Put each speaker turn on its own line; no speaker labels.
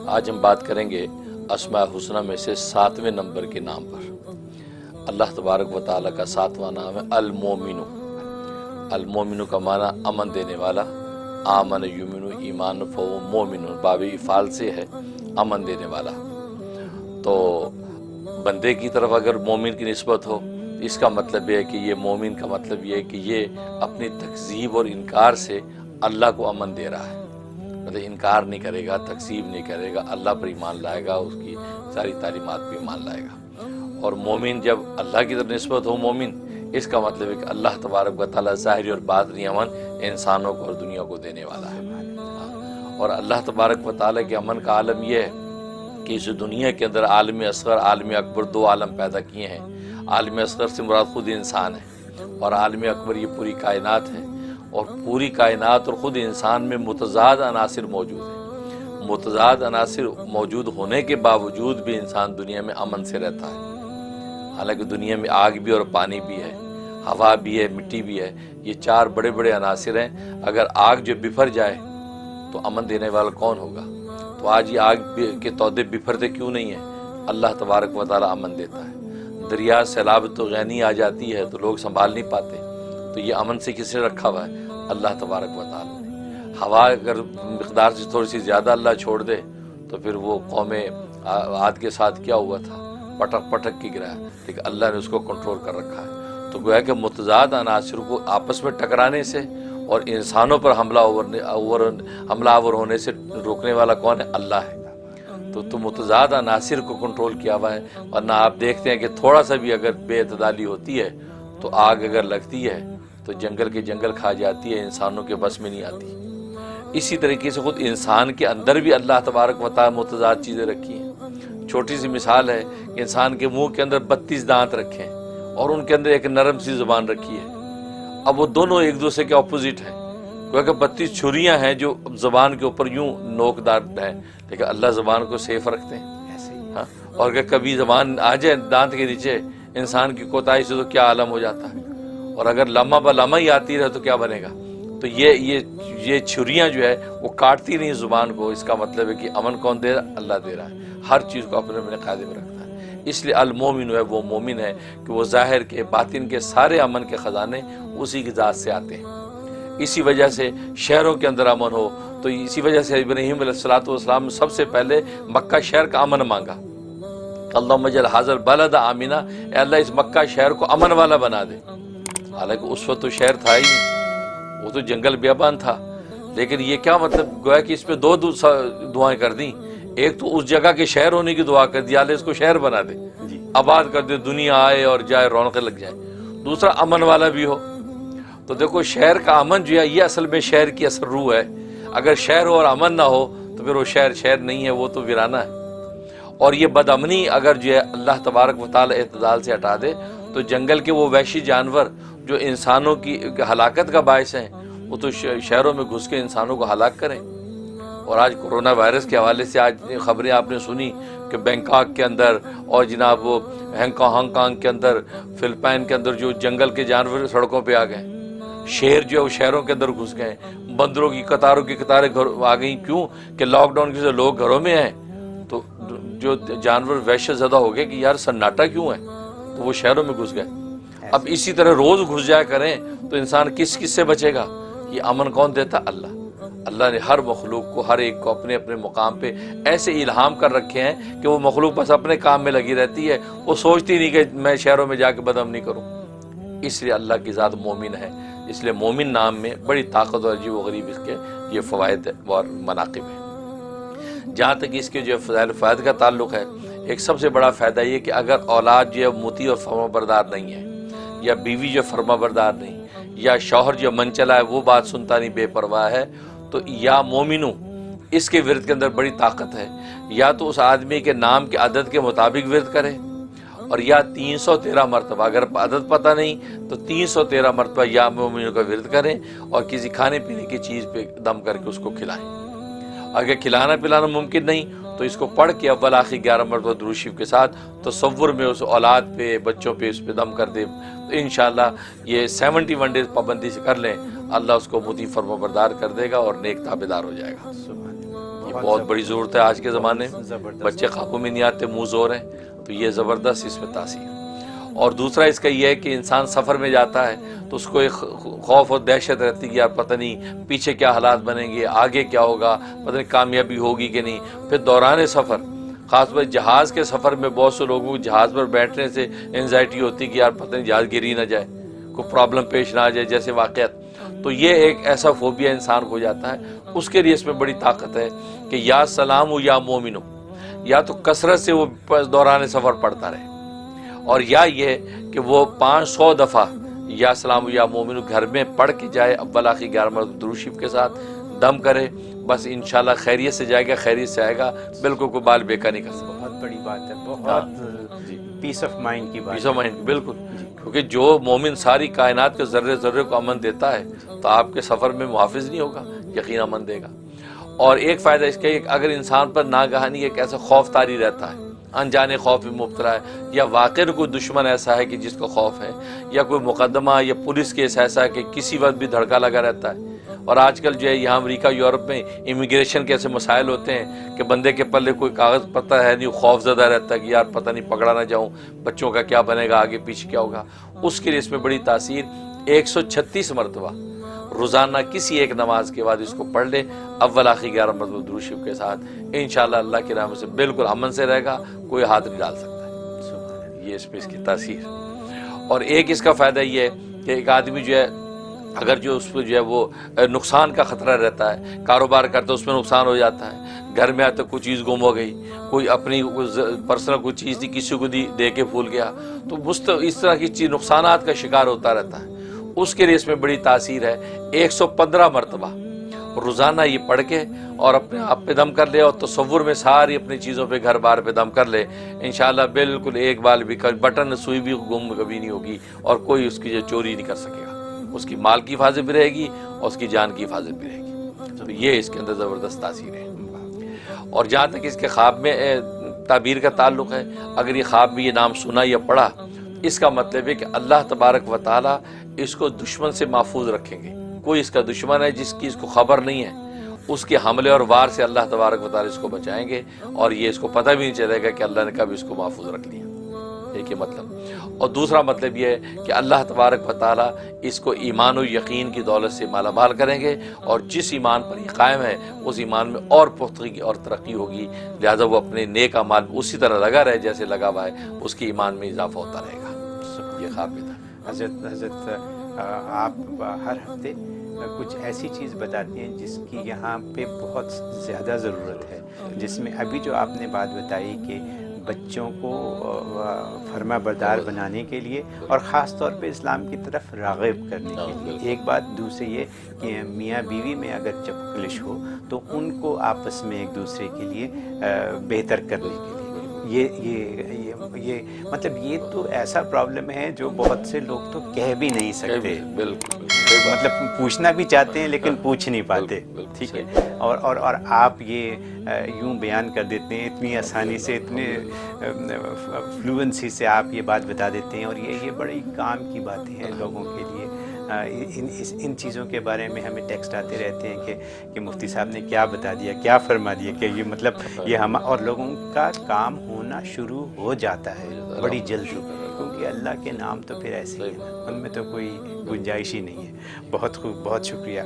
آج ہم بات کریں گے اسماء الحسنی میں سے 7ویں نمبر کے نام پر۔ اللہ تبارک و تعالیٰ کا 7واں نام ہے المومن۔ المومن کا معنی امن دینے والا، آمن یمن ایمان فہو مومن، باب افعال سے ہے امن دینے والا۔ تو بندے کی طرف اگر مومن کی نسبت ہو، اس کا مطلب یہ ہے کہ یہ مومن کا مطلب یہ ہے کہ یہ اپنی تکذیب اور انکار سے اللہ کو امن دے رہا ہے، مطلب انکار نہیں کرے گا، تکذیب نہیں کرے گا، اللہ پر ایمان لائے گا، اس کی ساری تعلیمات پر ایمان لائے گا۔ اور مومن جب اللہ کی طرف نسبت ہو مومن، اس کا مطلب ہے کہ اللہ تبارک و تعالیٰ ظاہری اور باطنی امن انسانوں کو اور دنیا کو دینے والا ہے۔ اور اللہ تبارک و تعالیٰ کے امن کا عالم یہ ہے کہ اس دنیا کے اندر عالم اصغر عالم اکبر 2 عالم پیدا کیے ہیں۔ عالم اصغر سے مراد خود انسان ہے، اور عالم اکبر یہ پوری کائنات ہے۔ اور پوری کائنات اور خود انسان میں متضاد عناصر موجود ہیں۔ متضاد عناصر موجود ہونے کے باوجود بھی انسان دنیا میں امن سے رہتا ہے۔ حالانکہ دنیا میں آگ بھی اور پانی بھی ہے، ہوا بھی ہے، مٹی بھی ہے، یہ 4 بڑے بڑے عناصر ہیں۔ اگر آگ جو بفر جائے تو امن دینے والا کون ہوگا؟ تو آج یہ آگ کے تودے بفرتے کیوں نہیں ہیں؟ اللہ تبارک و تعالیٰ امن دیتا ہے۔ دریا سیلاب تو غینی آ جاتی ہے تو لوگ سنبھال نہیں پاتے، تو یہ امن سے کس نے رکھا ہوا ہے؟ اللہ تبارک و تعالیٰ نے۔ ہوا اگر مقدار سے تھوڑی سی زیادہ اللہ چھوڑ دے تو پھر وہ قوم عاد کے ساتھ کیا ہوا تھا؟ پٹک پٹک کے گرا، لیکن اللہ نے اس کو کنٹرول کر رکھا ہے۔ تو گویا کہ متضاد عناصر کو آپس میں ٹکرانے سے اور انسانوں پر حملہ آور ہونے سے روکنے والا کون ہے؟ اللہ ہے۔ تو متضاد عناصر کو کنٹرول کیا ہوا ہے۔ ورنہ آپ دیکھتے ہیں کہ تھوڑا سا بھی اگر بے اعتدالی ہوتی ہے تو آگ اگر لگتی ہے تو جنگل کے جنگل کھا جاتی ہے، انسانوں کے بس میں نہیں آتی۔ اسی طریقے سے خود انسان کے اندر بھی اللہ تبارک و تعالیٰ متضاد چیزیں رکھی ہیں۔ چھوٹی سی مثال ہے کہ انسان کے منہ کے اندر 32 دانت رکھے ہیں اور ان کے اندر ایک نرم سی زبان رکھی ہے۔ اب وہ دونوں ایک دوسرے کے اپوزٹ ہیں، کیونکہ 32 چھریاں ہیں جو زبان کے اوپر یوں نوکدار ہیں، لیکن اللہ زبان کو سیف رکھتے ہیں۔ ہاں، اور اگر کبھی زبان آ جائے دانت کے نیچے انسان کی کوتاہی سے تو کیا عالم ہو جاتا ہے۔ اور اگر لمحہ بہ لمحہ ہی آتی رہے تو کیا بنے گا؟ تو یہ چھریاں جو ہے وہ کاٹتی نہیں زبان کو۔ اس کا مطلب ہے کہ امن کون دے رہا؟ اللہ دے رہا ہے، ہر چیز کو اپنے قاعدے میں رکھتا ہے۔ اس لیے المومن ہے وہ مومن ہے کہ وہ ظاہر کے باطن کے سارے امن کے خزانے اسی کی ذات سے آتے ہیں۔ اسی وجہ سے شہروں کے اندر امن ہو، تو اسی وجہ سے ابراہیم علیہ السلام نے سب سے پہلے مکہ شہر کا امن مانگا۔ اللہم اجعل ھذا البلد آمنا، اے اللہ اس مکہ شہر کو امن والا بنا دے۔ حالانکہ اس وقت تو شہر تھا ہی نہیں، وہ تو جنگل بیابان تھا، لیکن یہ کیا مطلب گویا کہ اس پہ 2 دعائیں کر دیں۔ ایک تو اس جگہ کے شہر ہونے کی دعا کر دی، اللہ اس کو شہر بنا دے، آباد کر دے، دنیا آئے اور جائے، رونقیں لگ جائیں۔ دوسرا امن والا بھی ہو۔ تو دیکھو شہر کا امن جو ہے یہ اصل میں شہر کی اصل روح ہے۔ اگر شہر ہو اور امن نہ ہو تو پھر وہ شہر نہیں ہے، وہ تو ویرانہ ہے۔ اور یہ بد امنی اگر جو ہے اللہ تبارک و تعالی اعتدال سے ہٹا دے تو جنگل کے وہ وحشی جانور جو انسانوں کی ہلاکت کا باعث ہیں وہ تو شہروں میں گھس کے انسانوں کو ہلاک کریں۔ اور آج کورونا وائرس کے حوالے سے آج خبریں آپ نے سنی کہ بینکاک کے اندر اور جناب وہ ہانگ کانگ کے اندر، فلپائن کے اندر جو جنگل کے جانور سڑکوں پہ آ گئے، شیر جو ہے وہ شہروں کے اندر گھس گئے، بندروں کی قطاروں کی قطاریں آ گئیں۔ کیوں کہ لاک ڈاؤن کی وجہ سے لوگ گھروں میں ہیں، تو جو جانور وحشت زدہ ہو گئے کہ یار سناٹا کیوں ہے، تو وہ شہروں میں گھس گئے۔ اب اسی طرح روز گھس جایا کریں تو انسان کس سے بچے گا؟ یہ امن کون دیتا؟ اللہ۔ اللہ نے ہر مخلوق کو، ہر ایک کو اپنے اپنے مقام پہ ایسے الہام کر رکھے ہیں کہ وہ مخلوق بس اپنے کام میں لگی رہتی ہے، وہ سوچتی نہیں کہ میں شہروں میں جا کے بدامنی کروں۔ اس لیے اللہ کی ذات مومن ہے، اس لیے مومن نام میں بڑی طاقت اور عجیب و غریب اس کے یہ فوائد اور مناقب ہیں۔ جہاں تک اس کے جو فضائل فائد کا تعلق ہے، ایک سب سے بڑا فائدہ یہ کہ اگر اولاد جو ہے مطیع اور فرما بردار نہیں ہے، یا بیوی جو فرما بردار نہیں، یا شوہر جو من چلا ہے وہ بات سنتا نہیں، بے پرواہ ہے، تو یا مومنوں اس کے ورد کے اندر بڑی طاقت ہے۔ یا تو اس آدمی کے نام کے عدد کے مطابق ورد کرے، اور یا 313 مرتبہ، اگر عدد پتہ نہیں تو 313 مرتبہ یا مومنوں کا ورد کریں، اور کسی کھانے پینے کی چیز پہ دم کر کے اس کو کھلائیں۔ اگر کھلانا پلانا ممکن نہیں تو اس کو پڑھ کے اول آخر 11 مرتبہ درود شریف کے ساتھ تصور میں اس اولاد پہ، بچوں پہ اس پہ دم کر دے، تو انشاءاللہ یہ 71 ڈیز پابندی سے کر لیں، اللہ اس کو مطیع فرما بردار کر دے گا اور نیک تابعدار ہو جائے گا۔ یہ بہت بڑی ضرورت ہے آج کے زمانے میں. بچے قابو میں نہیں آتے، منہ زور ہیں، تو یہ زبردست اس میں تاثیر. اور دوسرا اس کا یہ ہے کہ انسان سفر میں جاتا ہے تو اس کو ایک خوف اور دہشت رہتی ہے کہ یار پتہ نہیں پیچھے کیا حالات بنیں گے، آگے کیا ہوگا، پتہ نہیں کامیابی ہوگی کہ نہیں. پھر دوران سفر، خاص طور جہاز کے سفر میں بہت سے لوگوں کو جہاز پر بیٹھنے سے انزائٹی ہوتی ہے کہ یار پتہ نہیں جہاز گری نہ جائے، کوئی پرابلم پیش نہ آ جائے جیسے واقعات. تو یہ ایک ایسا فوبیا انسان کو ہو جاتا ہے. اس کے لیے اس میں بڑی طاقت ہے کہ یا سلام یا مومنو، یا تو کثرت سے وہ دوران سفر پڑھتا رہے، اور یا یہ کہ وہ 500 دفعہ یا سلام یا مومنو گھر میں پڑھ کے جائے، اول آخر 11 مرتبہ درود شریف کے ساتھ دم کرے. بس انشاءاللہ خیریت سے جائے گا، خیریت سے آئے گا، بالکل کوئی بال بیکا نہیں کر سکتا.
بہت بڑی بات ہے، بہت پیس آف مائنڈ کی بات.
پیس آف مائنڈ، بالکل. کیونکہ جو مومن ساری کائنات کے ذرے ذرے کو امن دیتا ہے تو آپ کے سفر میں محافظ نہیں ہوگا، یقین امن دے گا. اور ایک فائدہ اس کا ہے کہ اگر انسان پر ناگہانی ایک ایسا خوف طاری رہتا ہے، انجانے خوف میں مبتلا ہے، یا واقعی کوئی دشمن ایسا ہے کہ جس کو خوف ہے، یا کوئی مقدمہ یا پولیس کیس ایسا ہے کہ کسی وقت بھی دھڑکا لگا رہتا ہے. اور آج کل جو ہے یہاں امریکہ یورپ میں امیگریشن کے ایسے مسائل ہوتے ہیں کہ بندے کے پلے کوئی کاغذ پتہ ہے نہیں، خوف زدہ رہتا ہے کہ یار پتہ نہیں پکڑا نہ جاؤں، بچوں کا کیا بنے گا، آگے پیچھے کیا ہوگا. اس کے لیے اس میں بڑی تاثیر. 136 مرتبہ روزانہ کسی ایک نماز کے بعد اس کو پڑھ لے، اول آخر 11 مرتبہ درود شریف کے ساتھ، انشاءاللہ اللہ کی رحمت سے بالکل امن سے رہے گا، کوئی ہاتھ نہیں ڈال سکتا ہے. یہ اس میں اس کی تاثیر. اور ایک اس کا فائدہ یہ ہے کہ ایک آدمی جو ہے اگر جو اس پہ جو ہے وہ نقصان کا خطرہ رہتا ہے، کاروبار کرتا ہے اس میں نقصان ہو جاتا ہے، گھر میں آتا کوئی چیز گم ہو گئی، کوئی اپنی پرسنل کوئی چیز تھی کسی کو دے کے بھول گیا، تو اس طرح کی چیز نقصانات کا شکار ہوتا رہتا ہے. اس کے لیے اس میں بڑی تاثیر ہے. 115 مرتبہ روزانہ یہ پڑھ کے اور اپنے آپ پہ دم کر لے، اور تصور میں ساری اپنی چیزوں پہ گھر بار پہ دم کر لے، انشاءاللہ بالکل ایک بال بھی بٹن سوئی بھی گم کبھی نہیں ہوگی، اور کوئی اس کی جو چوری نہیں کر سکے گا. اس کی مال کی حفاظت بھی رہے گی اور اس کی جان کی حفاظت بھی رہے گی. تو یہ اس کے اندر زبردست تاثیر ہے. اور جہاں تک اس کے خواب میں تعبیر کا تعلق ہے، اگر یہ خواب میں یہ نام سنا یا پڑھا، اس کا مطلب ہے کہ اللہ تبارک و تعالی اس کو دشمن سے محفوظ رکھیں گے. کوئی اس کا دشمن ہے جس کی اس کو خبر نہیں ہے، اس کے حملے اور وار سے اللہ تبارک و تعالی اس کو بچائیں گے، اور یہ اس کو پتہ بھی نہیں چلے گا کہ اللہ نے کب اس کو محفوظ رکھ لیا. ایک یہ مطلب. اور دوسرا مطلب یہ ہے کہ اللہ تبارک و تعالی اس کو ایمان و یقین کی دولت سے مالا مال کریں گے، اور جس ایمان پر یہ قائم ہے اس ایمان میں اور پختگی اور ترقی ہوگی. لہذا وہ اپنے نیک اعمال اسی طرح لگا رہے جیسے لگا ہوا ہے، اس کی ایمان میں اضافہ ہوتا رہے گا. یہ خواب میں تھا.
حضرت آپ ہر ہفتے کچھ ایسی چیز بتاتی ہیں جس کی یہاں پہ بہت زیادہ ضرورت ہے، جس میں ابھی جو آپ نے بات بتائی کہ بچوں کو فرما بردار بنانے کے لیے اور خاص طور پہ اسلام کی طرف راغب کرنے کے لیے. ایک بات دوسری یہ کہ میاں بیوی میں اگر چپکلش ہو تو ان کو آپس میں ایک دوسرے کے لیے بہتر کرنے کے لیے یہ مطلب یہ تو ایسا پرابلم ہے جو بہت سے لوگ تو کہہ بھی نہیں سکتے.
بالکل،
مطلب پوچھنا بھی چاہتے ہیں لیکن پوچھ نہیں پاتے. ٹھیک ہے. اور آپ یہ یوں بیان کر دیتے ہیں اتنی آسانی سے، اتنے فلوئنسی سے آپ یہ بات بتا دیتے ہیں، اور یہ بڑی کام کی باتیں ہیں لوگوں کے لیے. ان چیزوں کے بارے میں ہمیں ٹیکسٹ آتے رہتے ہیں کہ مفتی صاحب نے کیا بتا دیا، کیا فرما دیا، کہ یہ مطلب یہ ہم اور لوگوں کا کام ہونا شروع ہو جاتا ہے بڑی جلدی، کیونکہ اللہ کے نام تو پھر ایسے ہی ہیں، ان میں تو کوئی گنجائش ہی نہیں ہے. بہت خوب، بہت شکریہ.